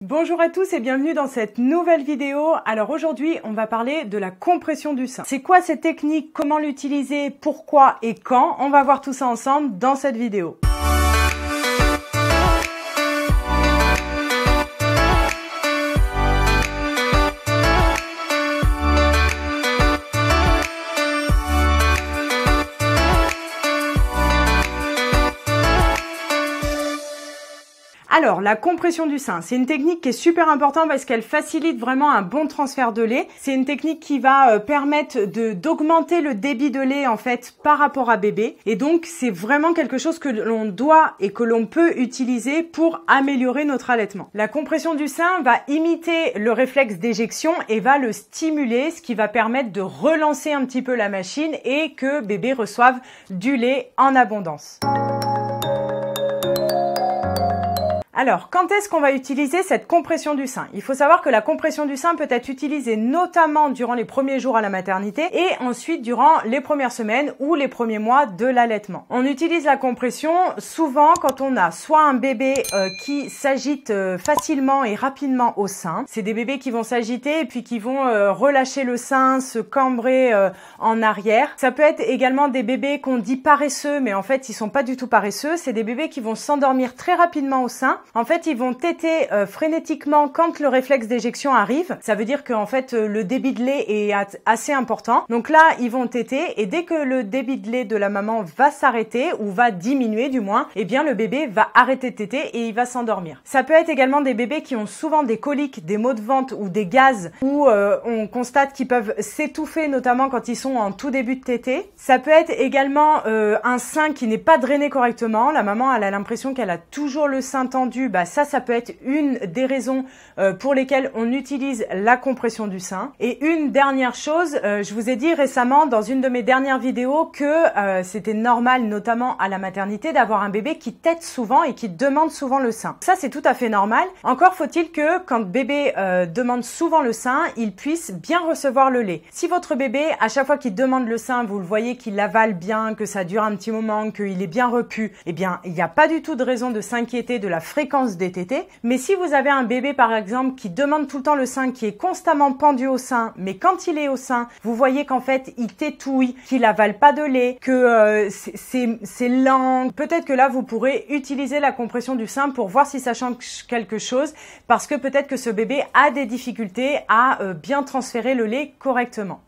Bonjour à tous et bienvenue dans cette nouvelle vidéo. Alors aujourd'hui, on va parler de la compression du sein. C'est quoi cette technique? Comment l'utiliser? Pourquoi et quand? On va voir tout ça ensemble dans cette vidéo. Alors, la compression du sein, c'est une technique qui est super importante parce qu'elle facilite vraiment un bon transfert de lait. C'est une technique qui va permettre d'augmenter le débit de lait en fait par rapport à bébé. Et donc, c'est vraiment quelque chose que l'on doit et que l'on peut utiliser pour améliorer notre allaitement. La compression du sein va imiter le réflexe d'éjection et va le stimuler, ce qui va permettre de relancer un petit peu la machine et que bébé reçoive du lait en abondance. Alors, quand est-ce qu'on va utiliser cette compression du sein? Il faut savoir que la compression du sein peut être utilisée notamment durant les premiers jours à la maternité et ensuite durant les premières semaines ou les premiers mois de l'allaitement. On utilise la compression souvent quand on a soit un bébé qui s'agite facilement et rapidement au sein. C'est des bébés qui vont s'agiter et puis qui vont relâcher le sein, se cambrer en arrière. Ça peut être également des bébés qu'on dit paresseux, mais en fait, ils sont pas du tout paresseux. C'est des bébés qui vont s'endormir très rapidement au sein. En fait, ils vont téter frénétiquement quand le réflexe d'éjection arrive. Ça veut dire qu'en fait, le débit de lait est assez important. Donc là, ils vont téter et dès que le débit de lait de la maman va s'arrêter ou va diminuer du moins, eh bien le bébé va arrêter de téter et il va s'endormir. Ça peut être également des bébés qui ont souvent des coliques, des maux de ventre ou des gaz où on constate qu'ils peuvent s'étouffer notamment quand ils sont en tout début de tétée. Ça peut être également un sein qui n'est pas drainé correctement. La maman, elle a l'impression qu'elle a toujours le sein tendu. Ça peut être une des raisons pour lesquelles on utilise la compression du sein. Et une dernière chose, je vous ai dit récemment dans une de mes dernières vidéos que c'était normal, notamment à la maternité, d'avoir un bébé qui tète souvent et qui demande souvent le sein. Ça, c'est tout à fait normal. Encore faut-il que quand bébé demande souvent le sein, il puisse bien recevoir le lait. Si votre bébé, à chaque fois qu'il demande le sein, vous le voyez qu'il avale bien, que ça dure un petit moment, qu'il est bien repu, eh bien, il n'y a pas du tout de raison de s'inquiéter de la fréquence des tétées. Mais si vous avez un bébé par exemple qui demande tout le temps le sein, qui est constamment pendu au sein, mais quand il est au sein, vous voyez qu'en fait il tétouille, qu'il avale pas de lait, que c'est lent, peut-être que là vous pourrez utiliser la compression du sein pour voir si ça change quelque chose, parce que peut-être que ce bébé a des difficultés à bien transférer le lait correctement.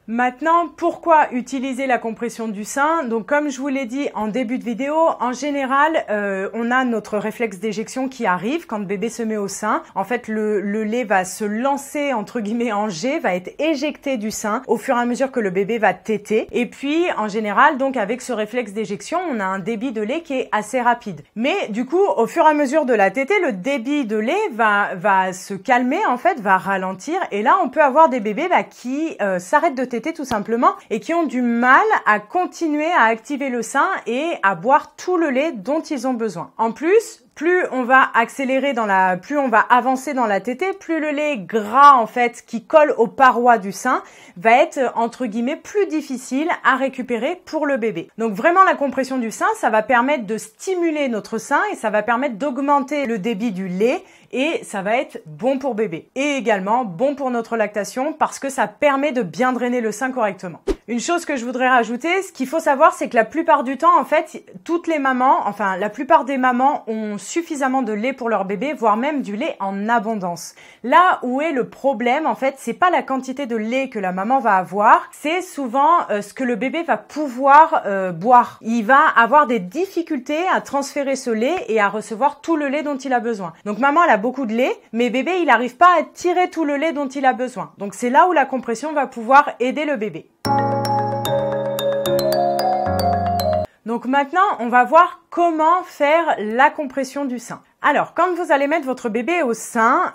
Maintenant, pourquoi utiliser la compression du sein? Donc, comme je vous l'ai dit en début de vidéo, en général, on a notre réflexe d'éjection qui arrive quand le bébé se met au sein. En fait, le lait va se lancer, entre guillemets, en jet, va être éjecté du sein au fur et à mesure que le bébé va téter. Et puis, en général, donc, avec ce réflexe d'éjection, on a un débit de lait qui est assez rapide. Mais, du coup, au fur et à mesure de la tétée, le débit de lait va se calmer, en fait, va ralentir. Et là, on peut avoir des bébés qui s'arrêtent de téter tout simplement et qui ont du mal à continuer à activer le sein et à boire tout le lait dont ils ont besoin. En plus, plus on va accélérer plus on va avancer dans la tétée, plus le lait gras en fait qui colle aux parois du sein va être entre guillemets plus difficile à récupérer pour le bébé. Donc vraiment la compression du sein, ça va permettre de stimuler notre sein et ça va permettre d'augmenter le débit du lait et ça va être bon pour bébé. Et également bon pour notre lactation parce que ça permet de bien drainer le sein correctement. Une chose que je voudrais rajouter, ce qu'il faut savoir, c'est que la plupart du temps, en fait, toutes les mamans, enfin la plupart des mamans ont suffisamment de lait pour leur bébé, voire même du lait en abondance. Là où est le problème, en fait, c'est pas la quantité de lait que la maman va avoir, c'est souvent ce que le bébé va pouvoir boire. Il va avoir des difficultés à transférer ce lait et à recevoir tout le lait dont il a besoin. Donc maman, elle a beaucoup de lait, mais bébé, il n'arrive pas à tirer tout le lait dont il a besoin. Donc c'est là où la compression va pouvoir aider le bébé. Donc maintenant, on va voir comment faire la compression du sein. Alors, quand vous allez mettre votre bébé au sein,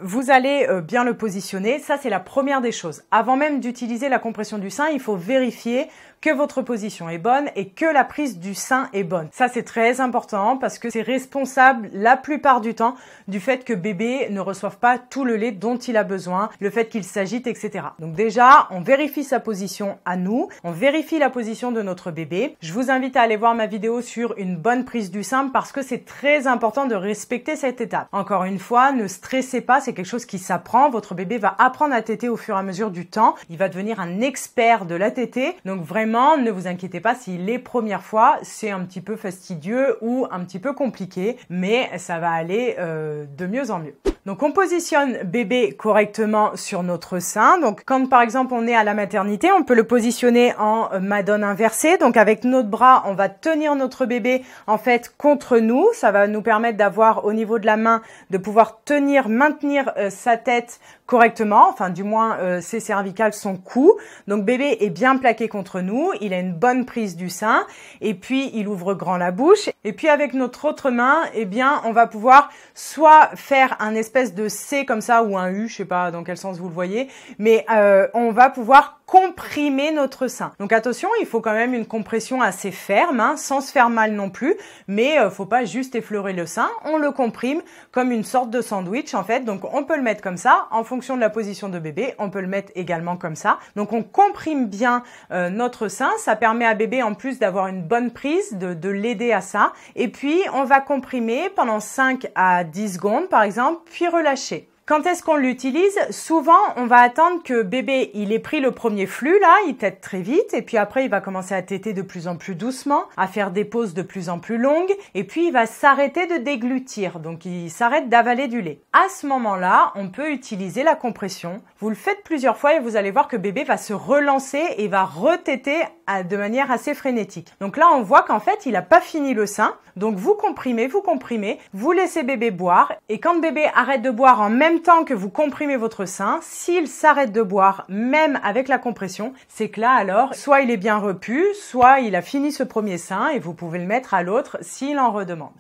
vous allez bien le positionner. Ça, c'est la première des choses. Avant même d'utiliser la compression du sein, il faut vérifier que votre position est bonne et que la prise du sein est bonne. Ça, c'est très important parce que c'est responsable la plupart du temps du fait que bébé ne reçoive pas tout le lait dont il a besoin, le fait qu'il s'agite, etc. Donc déjà, on vérifie sa position à nous, on vérifie la position de notre bébé. Je vous invite à aller voir ma vidéo sur une bonne prise du sein parce que c'est très important de respecter cette étape. Encore une fois, ne stressez pas, c'est quelque chose qui s'apprend. Votre bébé va apprendre à téter au fur et à mesure du temps. Il va devenir un expert de la tétée. Donc vraiment, ne vous inquiétez pas si les premières fois, c'est un petit peu fastidieux ou un petit peu compliqué, mais ça va aller de mieux en mieux. Donc on positionne bébé correctement sur notre sein. Donc quand par exemple on est à la maternité, on peut le positionner en madone inversée. Donc avec notre bras, on va tenir notre bébé en fait contre nous. Ça va nous permettre d'avoir au niveau de la main, de pouvoir maintenir sa tête correctement, enfin du moins ses cervicales, son cou. Donc bébé est bien plaqué contre nous, il a une bonne prise du sein et puis il ouvre grand la bouche. Et puis avec notre autre main, eh bien on va pouvoir soit faire un espèce de C comme ça ou un U, je sais pas dans quel sens vous le voyez, mais on va pouvoir comprimer notre sein. Donc attention, il faut quand même une compression assez ferme, hein, sans se faire mal non plus, mais faut pas juste effleurer le sein, on le comprime comme une sorte de sandwich en fait. Donc on peut le mettre comme ça, en fonction de la position de bébé, on peut le mettre également comme ça. Donc on comprime bien notre sein, ça permet à bébé en plus d'avoir une bonne prise, de l'aider à ça. Et puis on va comprimer pendant 5 à 10 secondes par exemple, puis relâcher. Quand est-ce qu'on l'utilise? Souvent, on va attendre que bébé, il ait pris le premier flux, là, il tète très vite, et puis après, il va commencer à téter de plus en plus doucement, à faire des pauses de plus en plus longues, et puis il va s'arrêter de déglutir, donc il s'arrête d'avaler du lait. À ce moment-là, on peut utiliser la compression. Vous le faites plusieurs fois et vous allez voir que bébé va se relancer et va retéter de manière assez frénétique. Donc là, on voit qu'en fait, il n'a pas fini le sein, donc vous comprimez, vous laissez bébé boire, et quand bébé arrête de boire en même temps que vous comprimez votre sein, s'il s'arrête de boire même avec la compression, c'est que là alors, soit il est bien repu, soit il a fini ce premier sein et vous pouvez le mettre à l'autre s'il en redemande.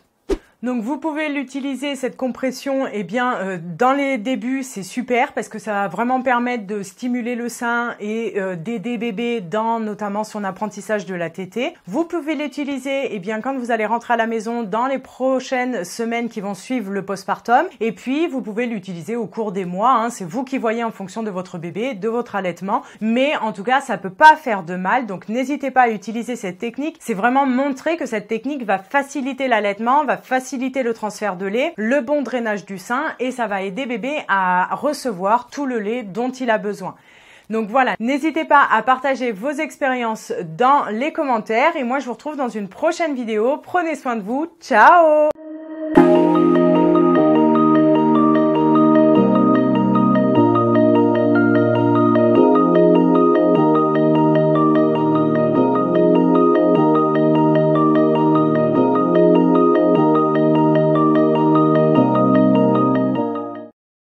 Donc vous pouvez l'utiliser cette compression dans les débuts, c'est super parce que ça va vraiment permettre de stimuler le sein et d'aider bébé dans notamment son apprentissage de la tétée. Vous pouvez l'utiliser quand vous allez rentrer à la maison dans les prochaines semaines qui vont suivre le postpartum, et puis vous pouvez l'utiliser au cours des mois, hein. C'est vous qui voyez en fonction de votre bébé, de votre allaitement, mais en tout cas ça peut pas faire de mal, donc n'hésitez pas à utiliser cette technique. C'est vraiment montrer que cette technique va faciliter l'allaitement, va faciliter le transfert de lait, le bon drainage du sein, et ça va aider bébé à recevoir tout le lait dont il a besoin. Donc voilà, n'hésitez pas à partager vos expériences dans les commentaires et moi je vous retrouve dans une prochaine vidéo. Prenez soin de vous, ciao!